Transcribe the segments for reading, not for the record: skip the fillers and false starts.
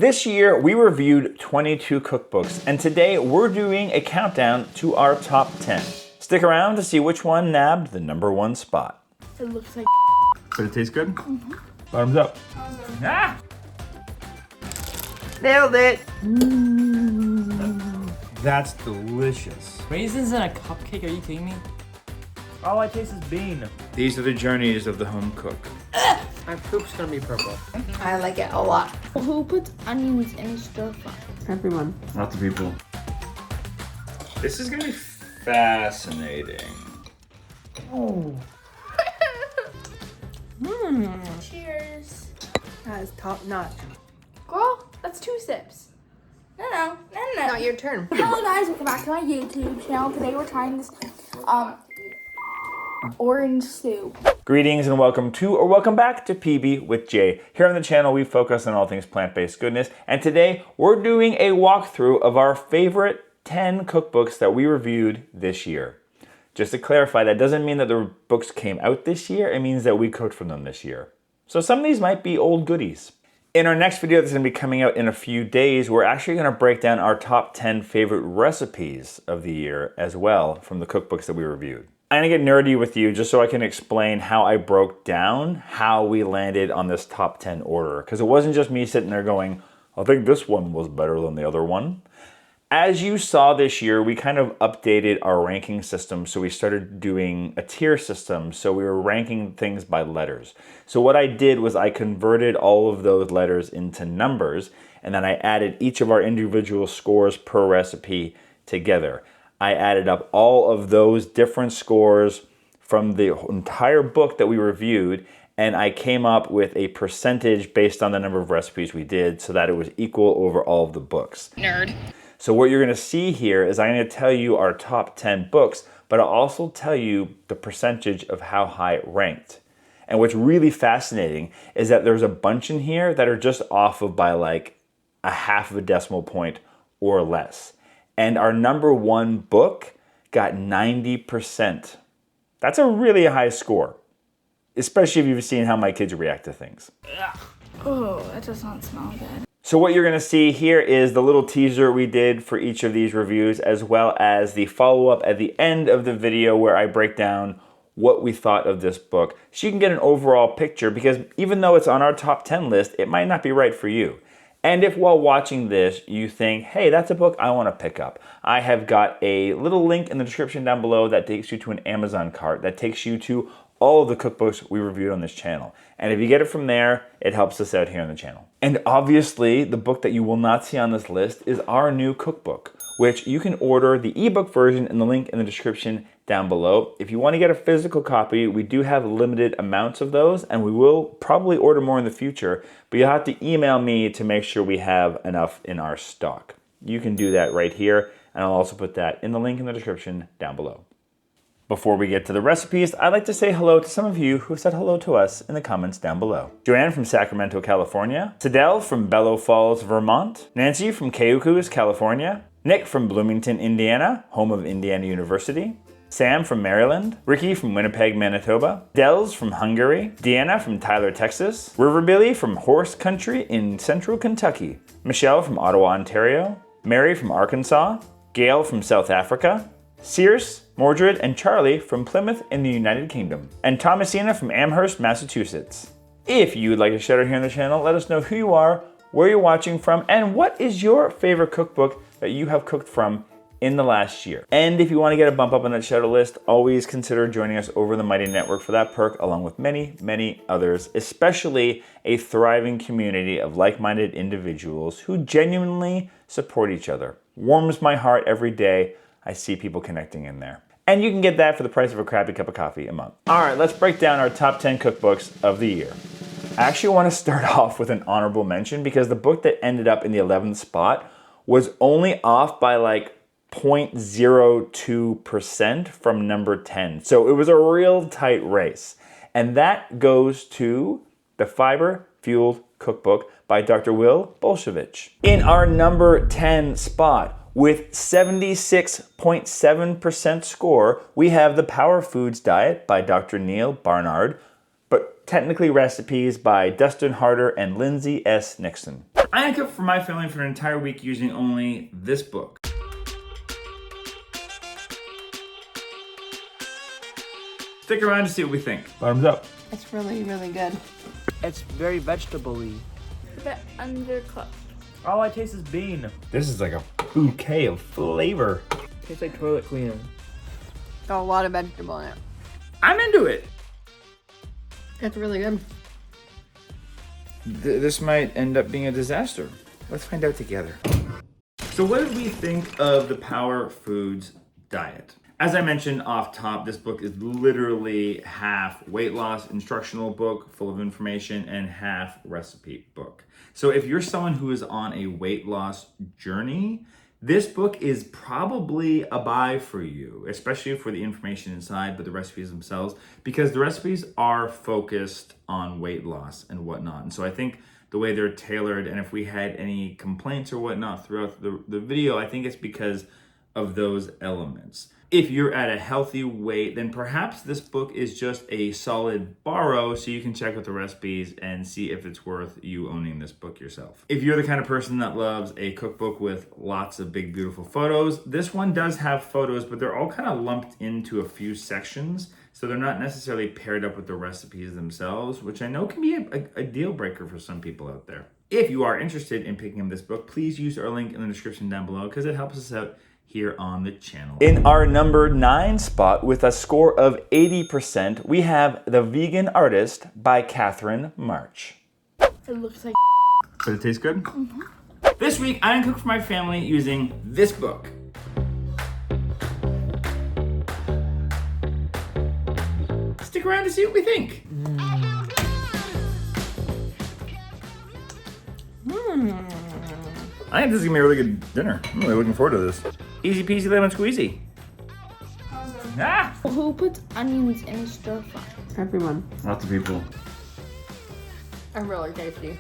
This year, we reviewed 22 cookbooks, and today we're doing a countdown to our top 10. Stick around to see which one nabbed the #1 spot. It looks like But it tastes good? Mm-hmm. Bottoms up. Ah! Nailed it. That's delicious. Raisins in a cupcake? Are you kidding me? All I taste is bean. These are the journeys of the home cook. My poop's gonna be purple. I like it a lot. Who puts onions in stir fry? Everyone. Lots of people. This is gonna be fascinating. Oh. Cheers. That is top notch. Girl, that's 2 sips. No. Not your turn. Hello guys, welcome back to my YouTube channel. Today we're trying this orange soup. Greetings and welcome to or welcome back to PB with Jay. Here on the channel we focus on all things plant-based goodness, and today we're doing a walkthrough of our favorite 10 cookbooks that we reviewed this year. Just to clarify, that doesn't mean that the books came out this year, it means that we cooked from them this year. So some of these might be old goodies. In our next video that's going to be coming out in a few days, we're actually going to break down our top 10 favorite recipes of the year as well from the cookbooks that we reviewed. I'm going to get nerdy with you just so I can explain how I broke down how we landed on this top 10 order. Because it wasn't just me sitting there going, I think this one was better than the other one. As you saw this year, we kind of updated our ranking system. So we started doing a tier system. So we were ranking things by letters. So what I did was I converted all of those letters into numbers. And then I added each of our individual scores per recipe together. I added up all of those different scores from the entire book that we reviewed, and I came up with a percentage based on the number of recipes we did so that it was equal over all of the books. Nerd. So what you're gonna see here is I'm gonna tell you our top 10 books, but I'll also tell you the percentage of how high it ranked. And what's really fascinating is that there's a bunch in here that are just off of by like a half of a decimal point or less. And our #1 book got 90%. That's a really high score, especially if you've seen how my kids react to things. Oh, that does not smell good. So what you're gonna see here is the little teaser we did for each of these reviews, as well as the follow-up at the end of the video where I break down what we thought of this book. So you can get an overall picture, because even though it's on our top 10 list, it might not be right for you. And if while watching this, you think, hey, that's a book I want to pick up, I have got a little link in the description down below that takes you to an Amazon cart that takes you to all of the cookbooks we reviewed on this channel. And if you get it from there, it helps us out here on the channel. And obviously, the book that you will not see on this list is our new cookbook, which you can order the ebook version in the link in the description down below. If you want to get a physical copy, we do have limited amounts of those, and we will probably order more in the future, but you'll have to email me to make sure we have enough in our stock. You can do that right here, and I'll also put that in the link in the description down below. Before we get to the recipes, I'd like to say hello to some of you who said hello to us in the comments down below. Joanne from Sacramento, California. Sidel from Bellow Falls, Vermont. Nancy from Cayucos, California. Nick from Bloomington, Indiana, home of Indiana University. Sam from Maryland. Ricky from Winnipeg, Manitoba. Dels from Hungary. Deanna from Tyler, Texas. River Billy from Horse Country in central Kentucky. Michelle from Ottawa, Ontario. Mary from Arkansas. Gail from South Africa. Sears, Mordred, and Charlie from Plymouth in the United Kingdom. And Thomasina from Amherst, Massachusetts. If you would like to shout out here on the channel, let us know who you are, where you're watching from, and what is your favorite cookbook that you have cooked from in the last year. And if you want to get a bump up on that shout out list, always consider joining us over the Mighty Network for that perk, along with many, many others, especially a thriving community of like-minded individuals who genuinely support each other. Warms my heart every day I see people connecting in there. And you can get that for the price of a crappy cup of coffee a month. All right, let's break down our top 10 cookbooks of the year. I actually want to start off with an honorable mention because the book that ended up in the 11th spot was only off by like 0.02% from number 10. So it was a real tight race. And that goes to the Fiber Fueled Cookbook by Dr. Will Bolshevich. In our number 10 spot, with 76.7% score, we have the Power Foods Diet by Dr. Neil Barnard, but technically recipes by Dustin Harder and Lindsay S. Nixon. I cooked for my family for an entire week using only this book. Stick around to see what we think. Bottoms up. It's really, really good. It's very vegetable-y. A bit undercooked. All I taste is bean. This is like a bouquet of flavor. Tastes like toilet cleaner. Got a lot of vegetable in it. I'm into it. It's really good. This might end up being a disaster. Let's find out together. So what did we think of the Power Foods diet? As I mentioned off top, this book is literally half weight loss instructional book full of information and half recipe book. So if you're someone who is on a weight loss journey, this book is probably a buy for you, especially for the information inside, but the recipes themselves, because the recipes are focused on weight loss and whatnot. And so I think the way they're tailored, and if we had any complaints or whatnot throughout the video, I think it's because of those elements. If you're at a healthy weight, then perhaps this book is just a solid borrow so you can check out the recipes and see if it's worth you owning this book yourself. If you're the kind of person that loves a cookbook with lots of big, beautiful photos, this one does have photos, but they're all kind of lumped into a few sections. So they're not necessarily paired up with the recipes themselves, which I know can be a deal breaker for some people out there. If you are interested in picking up this book, please use our link in the description down below because it helps us out here on the channel. In our number 9 spot with a score of 80%, we have The Vegan Artist by Catherine March. It looks like. Does it taste good? Mm-hmm. This week, I cooked for my family using this book. Stick around to see what we think. I think this is gonna be a really good dinner. I'm really looking forward to this. Easy peasy lemon squeezy. Ah! Who puts onions in stir fry? Everyone. Lots of people. I'm really tasty.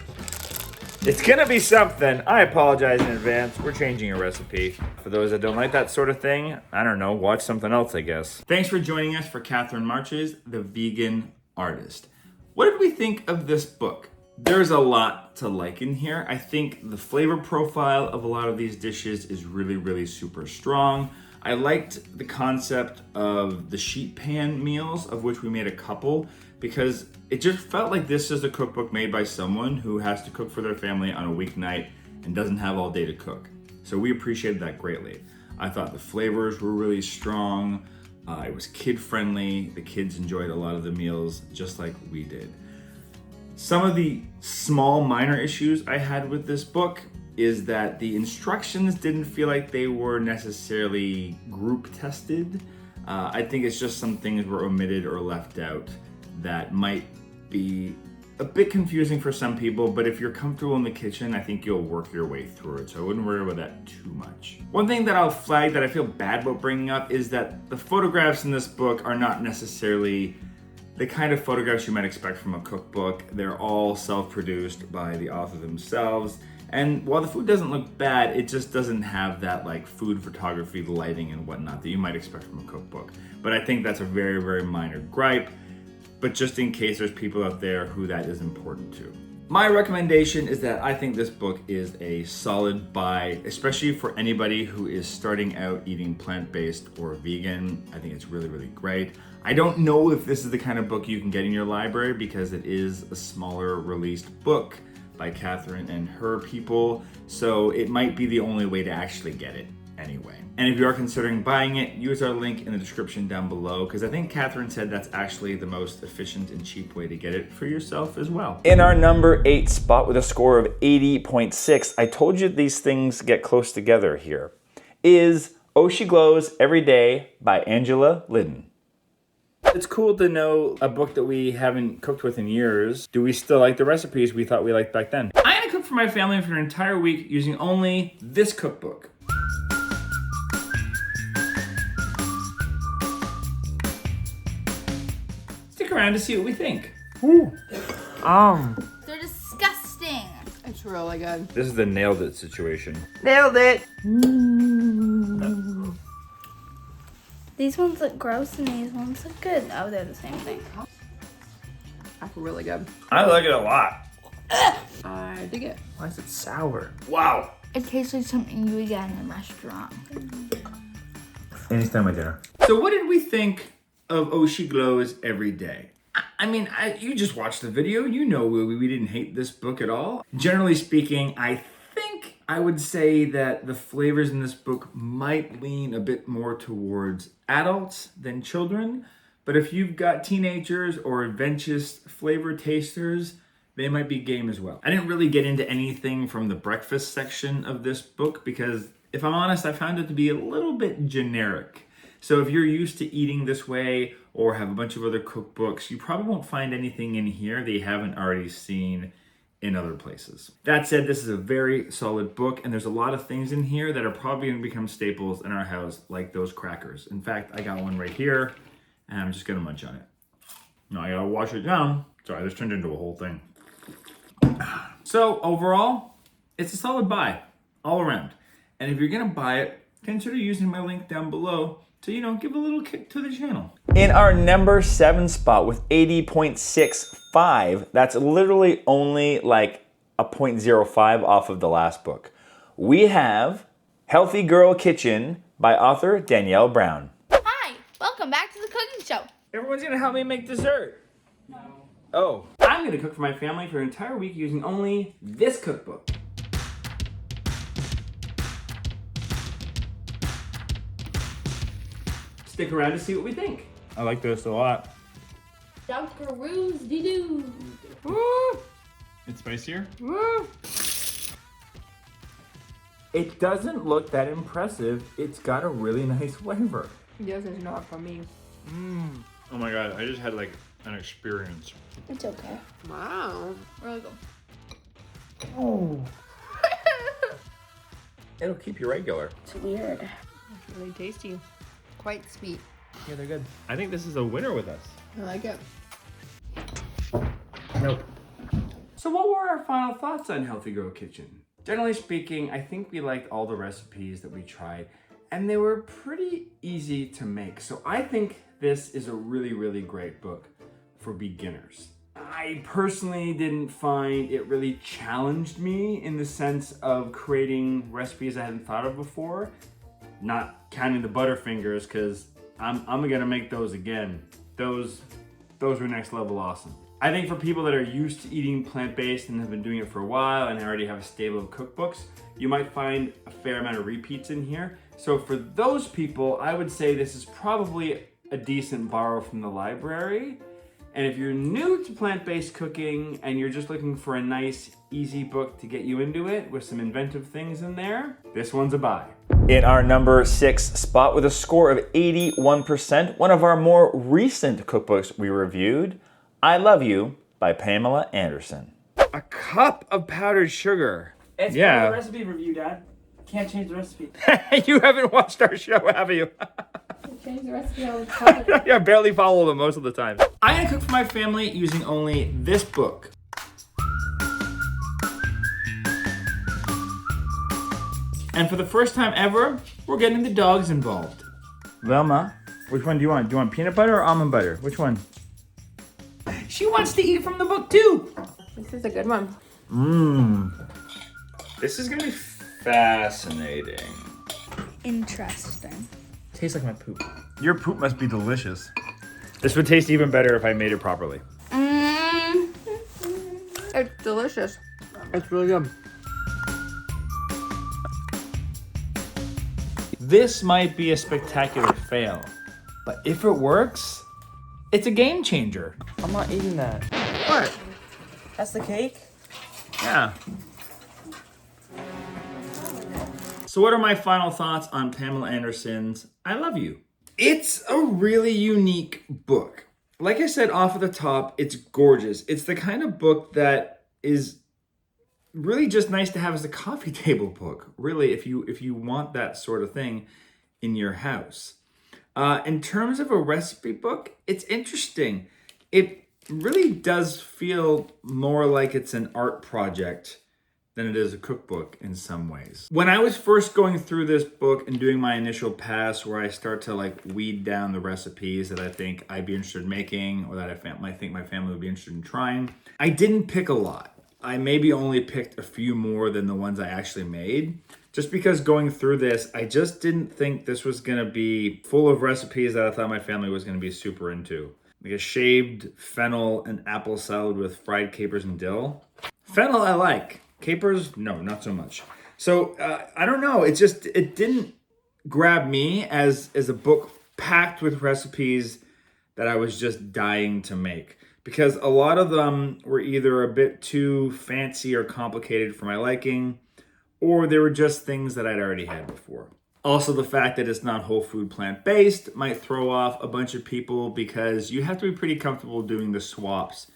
It's gonna be something. I apologize in advance. We're changing a recipe. For those that don't like that sort of thing, I don't know, watch something else, I guess. Thanks for joining us for Catherine March's The Vegan Artist. What did we think of this book? There's a lot to like in here. I think the flavor profile of a lot of these dishes is really, really super strong. I liked the concept of the sheet pan meals, of which we made a couple, because it just felt like this is a cookbook made by someone who has to cook for their family on a weeknight and doesn't have all day to cook. So we appreciated that greatly. I thought the flavors were really strong. It was kid-friendly. The kids enjoyed a lot of the meals just like we did. Some of the small minor issues I had with this book is that the instructions didn't feel like they were necessarily group tested. I think it's just some things were omitted or left out that might be a bit confusing for some people, but if you're comfortable in the kitchen, I think you'll work your way through it, so I wouldn't worry about that too much. One thing that I'll flag that I feel bad about bringing up is that the photographs in this book are not necessarily the kind of photographs you might expect from a cookbook. They're all self-produced by the author themselves. And while the food doesn't look bad, it just doesn't have that like food photography, lighting and whatnot that you might expect from a cookbook. But I think that's a very, very minor gripe. But just in case there's people out there who that is important to. My recommendation is that I think this book is a solid buy, especially for anybody who is starting out eating plant-based or vegan. I think it's really, really great. I don't know if this is the kind of book you can get in your library because it is a smaller released book by Catherine and her people, so it might be the only way to actually get it anyway. And if you are considering buying it, use our link in the description down below because I think Catherine said that's actually the most efficient and cheap way to get it for yourself as well. In our number 8 spot with a score of 80.6, I told you these things get close together here, is Oh She Glows Every Day by Angela Liddon. It's cool to know a book that we haven't cooked with in years. Do we still like the recipes we thought we liked back then? I'm gonna cook for my family for an entire week using only this cookbook. Stick around to see what we think. They're disgusting. It's really good. This is the nailed it situation. Nailed it. These ones look gross and these ones look good. Oh, they're the same thing. That's really good. I like it a lot. I dig it. Why is it sour? Wow. It tastes like something you would get in a restaurant. And it's time my dinner. So what did we think of Oshi Glows Every Day? I mean, you just watched the video. You know we didn't hate this book at all. Generally speaking, I think I would say that the flavors in this book might lean a bit more towards adults than children. But if you've got teenagers or adventurous flavor tasters, they might be game as well. I didn't really get into anything from the breakfast section of this book because, if I'm honest, I found it to be a little bit generic. So if you're used to eating this way or have a bunch of other cookbooks, you probably won't find anything in here that you haven't already seen in other places. That said, this is a very solid book, and there's a lot of things in here that are probably gonna become staples in our house, like those crackers. In fact, I got one right here, and I'm just gonna munch on it. Now I gotta wash it down. Sorry, this turned into a whole thing. So overall, it's a solid buy all around. And if you're gonna buy it, consider using my link down below to, give a little kick to the channel. In our number 7 spot with 80.65, that's literally only like a 0.05 off of the last book. We have Healthy Girl Kitchen by author Danielle Brown. Hi, welcome back to the cooking show. Everyone's gonna help me make dessert. No. Oh. I'm gonna cook for my family for an entire week using only this cookbook. Stick around to see what we think. I like this a lot. Dunkaroos-dee-doo. Woo! It's spicier. Woo! It doesn't look that impressive. It's got a really nice flavor. This is not for me. Oh my god, I just had like an experience. It's okay. Wow. Really good. Oh. It'll keep you regular. It's weird. It's really tasty. Quite sweet. Yeah, they're good. I think this is a winner with us. I like it. Nope. So what were our final thoughts on Healthy Girl Kitchen? Generally speaking, I think we liked all the recipes that we tried, and they were pretty easy to make. So I think this is a really, really great book for beginners. I personally didn't find it really challenged me in the sense of creating recipes I hadn't thought of before. Not counting the Butterfingers, because I'm gonna make those again. Those were next level awesome. I think for people that are used to eating plant-based and have been doing it for a while and already have a stable of cookbooks, you might find a fair amount of repeats in here. So for those people, I would say this is probably a decent borrow from the library. And if you're new to plant-based cooking and you're just looking for a nice, easy book to get you into it with some inventive things in there, this one's a buy. In our number 6 spot with a score of 81%, one of our more recent cookbooks we reviewed, I Love You by Pamela Anderson. A cup of powdered sugar. It's Yeah. the recipe review, Dad. Can't change the recipe. You haven't watched our show, have you? Change the recipe all the time. I barely follow them most of the time. I'm gonna cook for my family using only this book. And for the first time ever, we're getting the dogs involved. Velma, which one do you want? Do you want peanut butter or almond butter? Which one? She wants to eat from the book too. This is a good one. This is gonna be fascinating. Interesting. Tastes like my poop. Your poop must be delicious. This would taste even better if I made it properly. It's delicious. It's really good. This might be a spectacular fail, but if it works, it's a game changer. I'm not eating that. What? That's the cake? Yeah. So what are my final thoughts on Pamela Anderson's I Love You? It's a really unique book. Like I said off of the top, it's gorgeous. It's the kind of book that is really just nice to have as a coffee table book, really, if you want that sort of thing in your house. In terms of a recipe book, it's interesting. It really does feel more like it's an art project than it is a cookbook in some ways. When I was first going through this book and doing my initial pass where I start to like weed down the recipes that I think I'd be interested in making or that I might think my family would be interested in trying, I didn't pick a lot. I maybe only picked a few more than the ones I actually made. Just because going through this, I just didn't think this was gonna be full of recipes that I thought my family was gonna be super into. Like a shaved fennel and apple salad with fried capers and dill. Fennel I like, capers, no, not so much. So I don't know, it didn't grab me as a book packed with recipes that I was just dying to make. Because a lot of them were either a bit too fancy or complicated for my liking, or they were just things that I'd already had before. Also, the fact that it's not whole food plant-based might throw off a bunch of people because you have to be pretty comfortable doing the swaps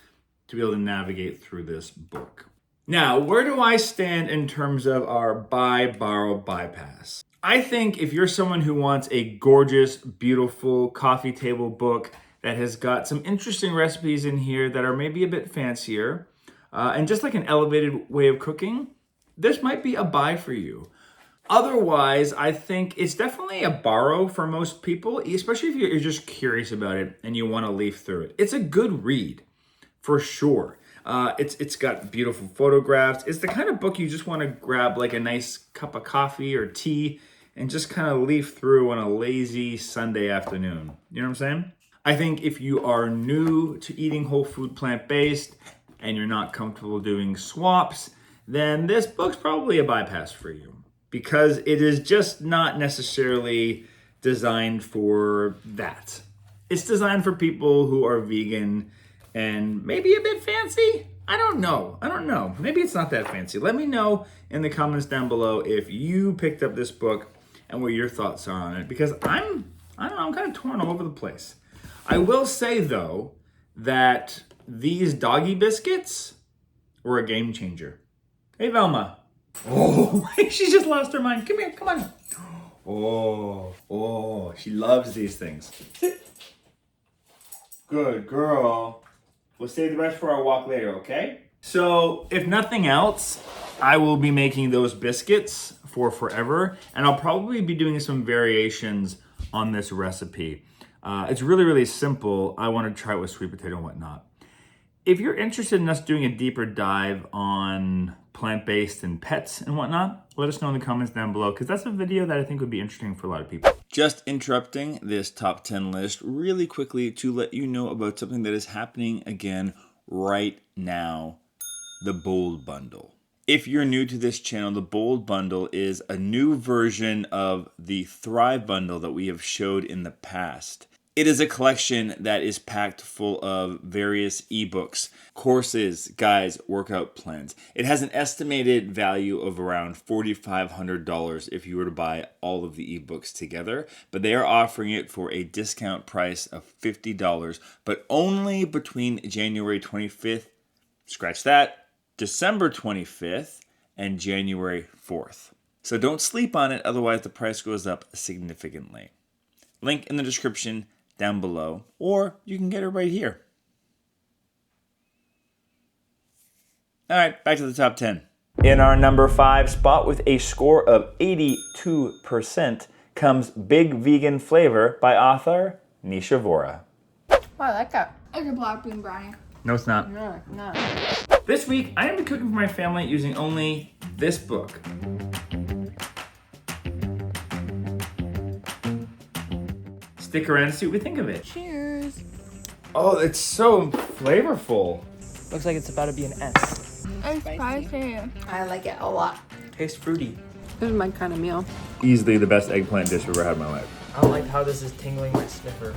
to be able to navigate through this book. Now, where do I stand in terms of our buy, borrow, bypass? I think if you're someone who wants a gorgeous, beautiful coffee table book that has got some interesting recipes in here that are maybe a bit fancier, and just like an elevated way of cooking, this might be a buy for you. Otherwise, I think it's definitely a borrow for most people, especially if you're just curious about it and you want to leaf through it. It's a good read, for sure. It's got beautiful photographs. It's the kind of book you just want to grab like a nice cup of coffee or tea and just kind of leaf through on a lazy Sunday afternoon. You know what I'm saying? I think if you are new to eating whole food plant-based and you're not comfortable doing swaps, then this book's probably a bypass for you because it is just not necessarily designed for that. It's designed for people who are vegan and maybe a bit fancy. I don't know. Maybe it's not that fancy. Let me know in the comments down below if you picked up this book and what your thoughts are on it because I'm kind of torn all over the place. I will say though that these doggy biscuits were a game changer. Hey Velma. Oh, she just lost her mind. Come here, come on. Oh, she loves these things. Sit. Good girl. We'll save the rest for our walk later, okay? So, if nothing else, I will be making those biscuits for forever, and I'll probably be doing some variations on this recipe. It's really, really simple. I want to try it with sweet potato and whatnot. If you're interested in us doing a deeper dive on plant-based and pets and whatnot, let us know in the comments down below because that's a video that I think would be interesting for a lot of people. Just interrupting this top 10 list really quickly to let you know about something that is happening again right now, the Bold Bundle. If you're new to this channel, the Bold Bundle is a new version of the Thrive Bundle that we have showed in the past. It is a collection that is packed full of various ebooks, courses, guides, workout plans. It has an estimated value of around $4,500 if you were to buy all of the ebooks together, but they are offering it for a discount price of $50, but only between January 25th, scratch that, December 25th, and January 4th. So don't sleep on it, otherwise the price goes up significantly. Link in the description down below, or you can get it right here. All right, back to the top 10. In our number 5 spot with a score of 82% comes Big Vegan Flavor by author Nisha Vora. Oh, I like that. It's a black bean brownie. No, it's not. No, no. This week, I am cooking for my family using only this book. Stick around to see what we think of it. Cheers. Oh, it's so flavorful. Looks like it's about to be an S. It's spicy. I like it a lot. Tastes fruity. This is my kind of meal. Easily the best eggplant dish I've ever had in my life. I don't like how this is tingling my sniffer.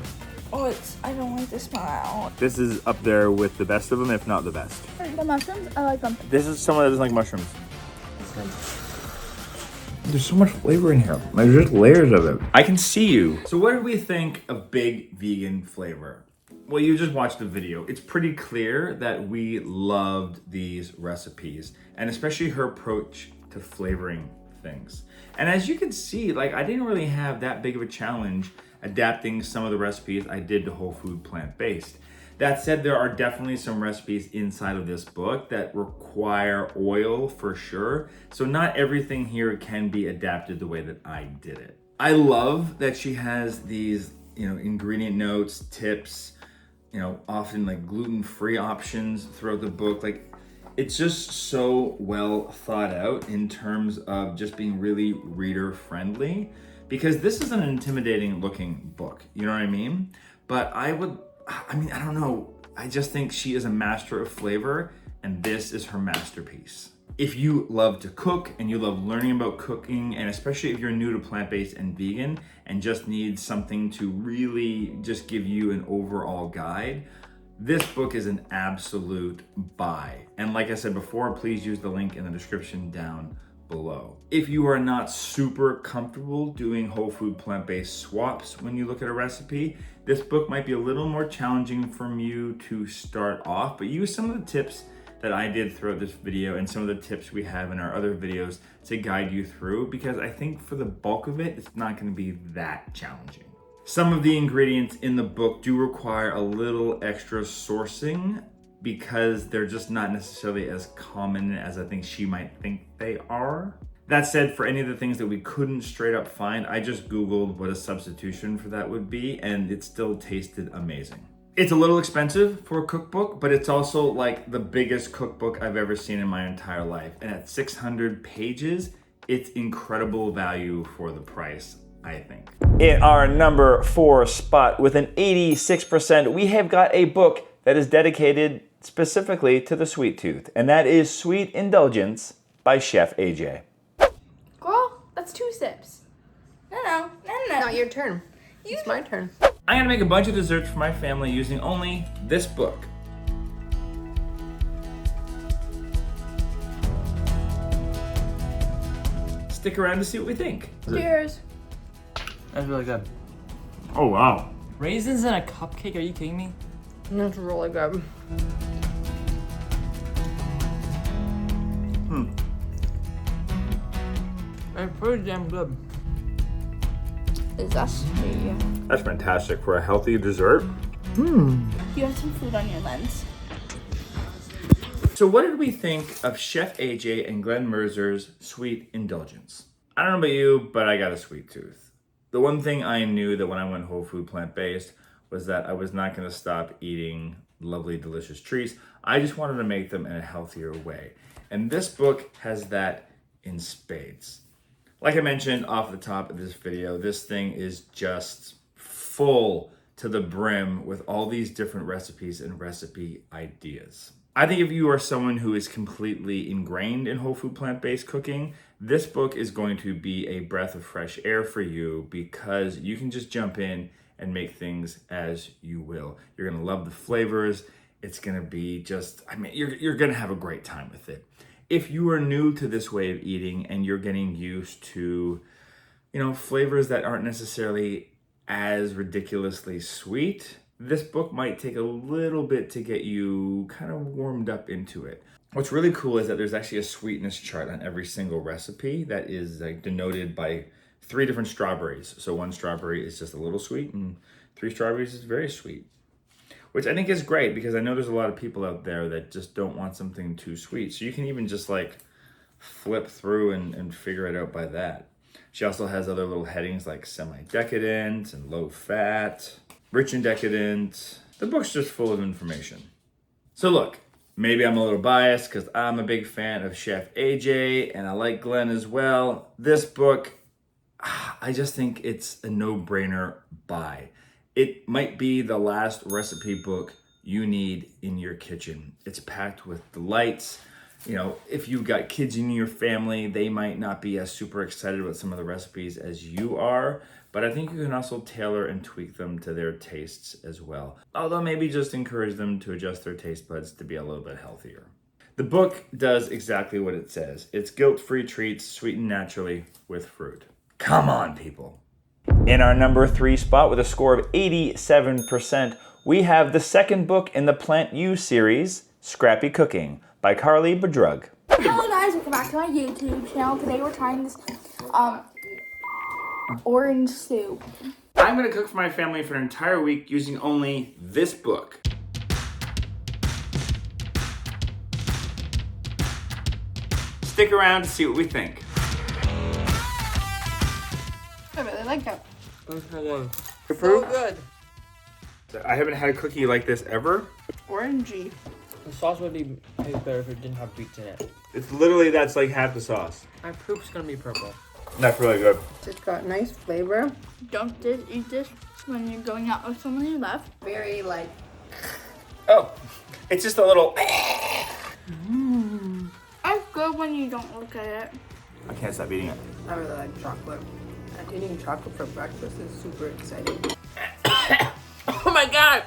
Oh, I don't like the smell. This is up there with the best of them, if not the best. The mushrooms, I like them. This is someone that doesn't like mushrooms. There's so much flavor in here. There's just layers of it. I can see you. So what did we think of Big Vegan Flavor? Well, you just watched the video. It's pretty clear that we loved these recipes, and especially her approach to flavoring things. And as you can see, like, I didn't really have that big of a challenge adapting some of the recipes I did to whole food plant-based. That said, there are definitely some recipes inside of this book that require oil for sure. So not everything here can be adapted the way that I did it. I love that she has these, ingredient notes, tips, often like gluten-free options throughout the book. Like, It's just so well thought out in terms of just being really reader friendly, because this is an intimidating looking book, you know what I mean? But I don't know. I just think she is a master of flavor, and this is her masterpiece. If you love to cook and you love learning about cooking, and especially if you're new to plant-based and vegan and just need something to really just give you an overall guide, this book is an absolute buy. And like I said before, please use the link in the description down below. If you are not super comfortable doing whole food plant-based swaps when you look at a recipe, this book might be a little more challenging for you to start off, but use some of the tips that I did throughout this video and some of the tips we have in our other videos to guide you through, because I think for the bulk of it, it's not going to be that challenging. Some of the ingredients in the book do require a little extra sourcing because they're just not necessarily as common as I think she might think they are. That said, for any of the things that we couldn't straight up find, I just Googled what a substitution for that would be, and it still tasted amazing. It's a little expensive for a cookbook, but it's also like the biggest cookbook I've ever seen in my entire life. And at 600 pages, it's incredible value for the price, I think. In our number 4 spot with an 86%, we have got a book that is dedicated specifically to the sweet tooth, and that is Sweet Indulgence by Chef AJ. Girl, that's 2 sips. No. Not your turn. It's my turn. I'm gonna make a bunch of desserts for my family using only this book. Stick around to see what we think. Cheers. That's really good. Oh wow. Raisins in a cupcake? Are you kidding me? That's really good. It's pretty damn good. Is that sweet? That's fantastic for a healthy dessert. You have some food on your lens. So what did we think of Chef AJ and Glenn Mercer's Sweet Indulgence? I don't know about you, but I got a sweet tooth. The one thing I knew that when I went whole food plant-based was that I was not gonna stop eating lovely, delicious treats. I just wanted to make them in a healthier way. And this book has that in spades. Like I mentioned off the top of this video, this thing is just full to the brim with all these different recipes and recipe ideas. I think if you are someone who is completely ingrained in whole food plant-based cooking, this book is going to be a breath of fresh air for you, because you can just jump in and make things as you will. You're gonna love the flavors. It's gonna be just, you're gonna have a great time with it. If you are new to this way of eating and you're getting used to, flavors that aren't necessarily as ridiculously sweet, this book might take a little bit to get you kind of warmed up into it. What's really cool is that there's actually a sweetness chart on every single recipe that is denoted by 3 different strawberries. So 1 strawberry is just a little sweet and 3 strawberries is very sweet. Which I think is great, because I know there's a lot of people out there that just don't want something too sweet. So you can even just flip through and figure it out by that. She also has other little headings like semi-decadent and low fat, rich and decadent. The book's just full of information. So look, maybe I'm a little biased because I'm a big fan of Chef AJ and I like Glenn as well. This book, I just think it's a no-brainer buy. It might be the last recipe book you need in your kitchen. It's packed with delights. If you've got kids in your family, they might not be as super excited about some of the recipes as you are, but I think you can also tailor and tweak them to their tastes as well. Although maybe just encourage them to adjust their taste buds to be a little bit healthier. The book does exactly what it says. It's guilt-free treats sweetened naturally with fruit. Come on, people. In our number 3 spot with a score of 87%, we have the second book in the Plant You series, Scrappy Cooking by Carly Bedrug. Hello guys, welcome back to my YouTube channel. Today we're trying this orange soup. I'm gonna cook for my family for an entire week using only this book. Stick around to see what we think. I really like it. It's So good. I haven't had a cookie like this ever. Orangey. The sauce would be taste better if it didn't have beets in it. It's literally, that's like half the sauce. My poop's gonna be purple. That's really good. It's got nice flavor. Don't eat this when you're going out with someone you love. Very like. Oh, it's just a little. It's good when you don't look at it. I can't stop eating it. I really like chocolate. And eating chocolate for breakfast is super exciting. Oh my god!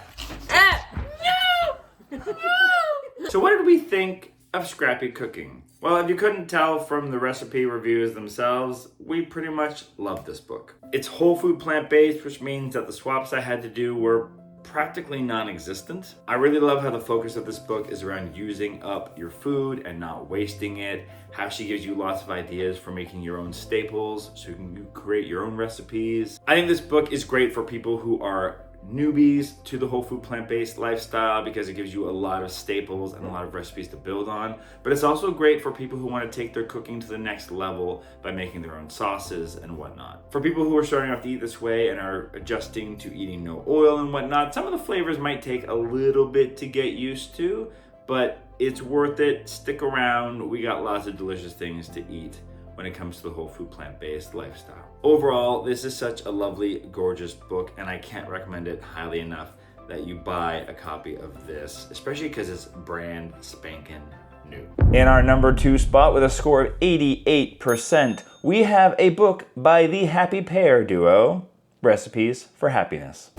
So what did we think of Scrappy Cooking? Well, if you couldn't tell from the recipe reviews themselves, we pretty much love this book. It's whole food plant-based, which means that the swaps I had to do were practically non-existent. I really love how the focus of this book is around using up your food and not wasting it, how she gives you lots of ideas for making your own staples so you can create your own recipes. I think this book is great for people who are newbies to the whole food plant-based lifestyle because it gives you a lot of staples and a lot of recipes to build on. But it's also great for people who want to take their cooking to the next level by making their own sauces and whatnot. For people who are starting off to eat this way and are adjusting to eating no oil and whatnot, some of the flavors might take a little bit to get used to, but it's worth it. Stick around. We got lots of delicious things to eat when it comes to the whole food plant-based lifestyle. Overall, this is such a lovely, gorgeous book, and I can't recommend it highly enough that you buy a copy of this, especially because it's brand spanking new. In our number 2 spot with a score of 88%, we have a book by the Happy Pear duo, Recipes for Happiness.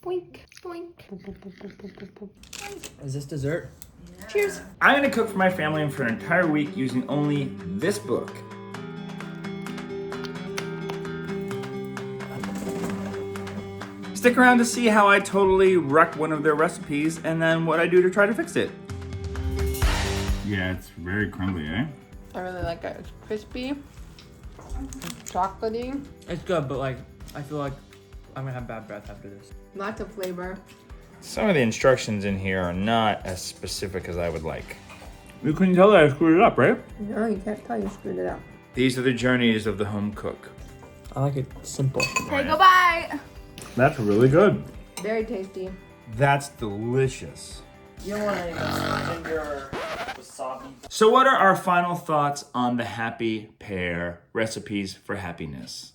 Boink, boink. Is this dessert? Cheers. I'm gonna cook for my family and for an entire week using only this book. Stick around to see how I totally wreck one of their recipes and then what I do to try to fix it. Yeah, it's very crumbly, eh? I really like it. It's crispy, chocolatey, It's good, but like, I feel like I'm gonna have bad breath after this. lots of flavor. Some of the instructions in here are not as specific as I would like. You couldn't tell that I screwed it up, right? No, you can't tell you screwed it up. These are the journeys of the home cook. I like it simple. Take a bite. That's really good. Very tasty. That's delicious. You don't want to in your wasabi. So what are our final thoughts on the Happy Pear Recipes for Happiness?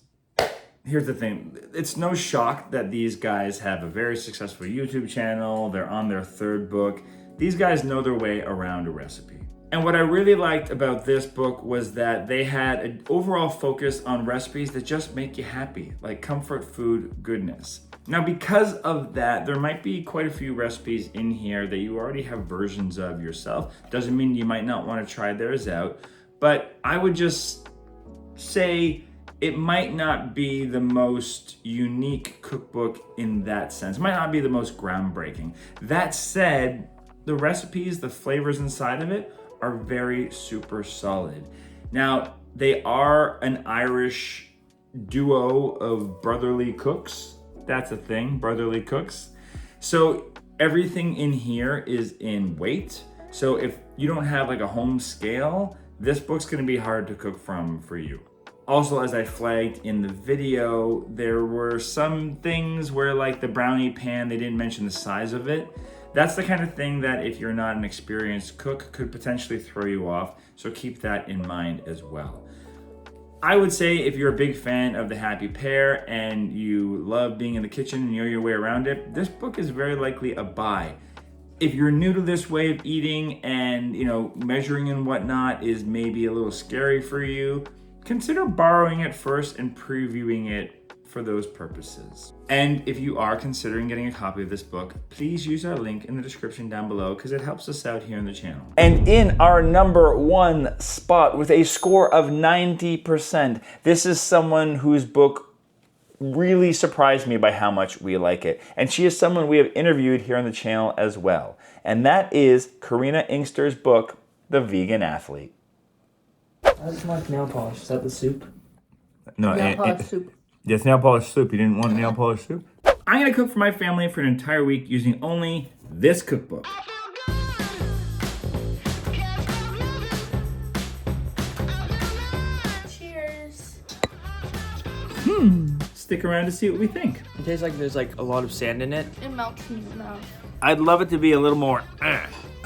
Here's the thing. It's no shock that these guys have a very successful YouTube channel. They're on their 3rd book. These guys know their way around a recipe. And what I really liked about this book was that they had an overall focus on recipes that just make you happy, like comfort food goodness. Now, because of that, there might be quite a few recipes in here that you already have versions of yourself. Doesn't mean you might not want to try theirs out, but I would just say it might not be the most unique cookbook in that sense. It might not be the most groundbreaking. That said, the recipes, the flavors inside of it are very super solid. Now, they are an Irish duo of brotherly cooks. That's a thing, brotherly cooks. So everything in here is in weight. So if you don't have like a home scale, this book's gonna be hard to cook from for you. Also, as I flagged in the video, there were some things where like the brownie pan, they didn't mention the size of it. That's the kind of thing that if you're not an experienced cook could potentially throw you off, so keep that in mind as well. I would say if you're a big fan of the Happy Pear and you love being in the kitchen and you know your way around it, this book is very likely a buy. If you're new to this way of eating and measuring and whatnot is maybe a little scary for you, consider borrowing it first and previewing it for those purposes. And if you are considering getting a copy of this book, please use our link in the description down below because it helps us out here on the channel. And in our number 1 spot with a score of 90%, this is someone whose book really surprised me by how much we like it. And she is someone we have interviewed here on the channel as well. And that is Karina Inkster's book, The Vegan Athlete. That's like nail polish. Is that the soup? No, Nail polish soup. Yes, nail polish soup. You didn't want nail polish soup? I'm gonna cook for my family for an entire week using only this cookbook. Cheers. Stick around to see what we think. It tastes like there's like a lot of sand in it. It melts in your mouth. I'd love it to be a little more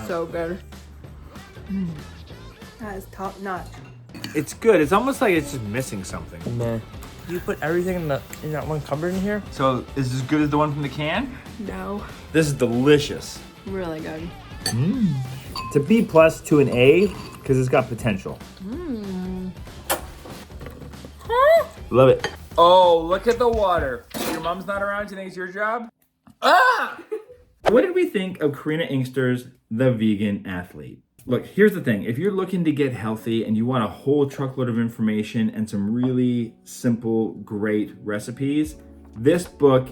So good. That is top notch. It's good. It's almost like it's just missing something. Man. You put everything in that one cupboard in here? So is this as good as the one from the can? No. This is delicious. Really good. It's a B plus to an A because it's got potential. Love it. Oh, look at the water. Your mom's not around today. It's your job. Ah! What did we think of Karina Inkster's The Vegan Athlete? Look, here's the thing. If you're looking to get healthy and you want a whole truckload of information and some really simple, great recipes, this book,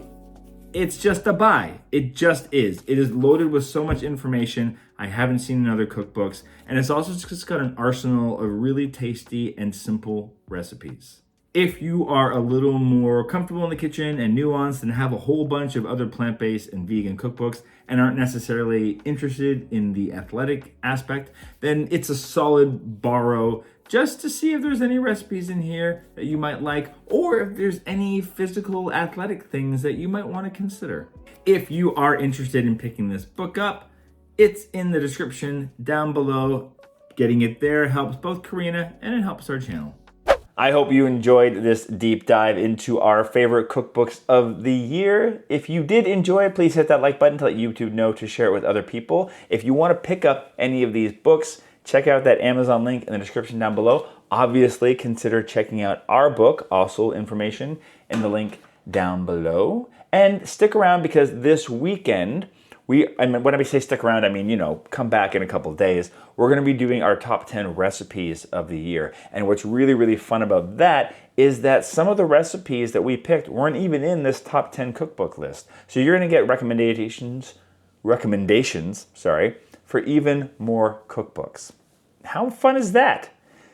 it's just a buy. It just is. It is loaded with so much information I haven't seen in other cookbooks. And it's also just got an arsenal of really tasty and simple recipes. If you are a little more comfortable in the kitchen and nuanced and have a whole bunch of other plant-based and vegan cookbooks and aren't necessarily interested in the athletic aspect, then it's a solid borrow just to see if there's any recipes in here that you might like or if there's any physical athletic things that you might want to consider. If you are interested in picking this book up, it's in the description down below. Getting it there helps both Karina and it helps our channel. I hope you enjoyed this deep dive into our favorite cookbooks of the year. If you did enjoy it, please hit that like button to let YouTube know to share it with other people. If you want to pick up any of these books, check out that Amazon link in the description down below. Obviously, consider checking out our book, also information in the link down below. And stick around because this weekend, when I say stick around, I mean, come back in a couple of days. We're going to be doing our top 10 recipes of the year. And what's really, really fun about that is that some of the recipes that we picked weren't even in this top 10 cookbook list. So you're going to get recommendations, for even more cookbooks. How fun is that?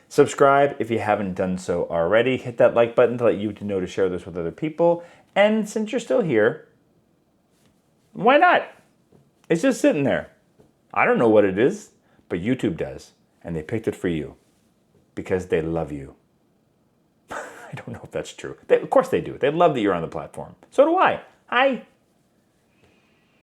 Subscribe if you haven't done so already. Hit that like button to let YouTube know to share this with other people. And since you're still here, why not? It's just sitting there. I don't know what it is, but YouTube does. And they picked it for you because they love you. I don't know if that's true. Of course they do. They love that you're on the platform. So do I. Hi.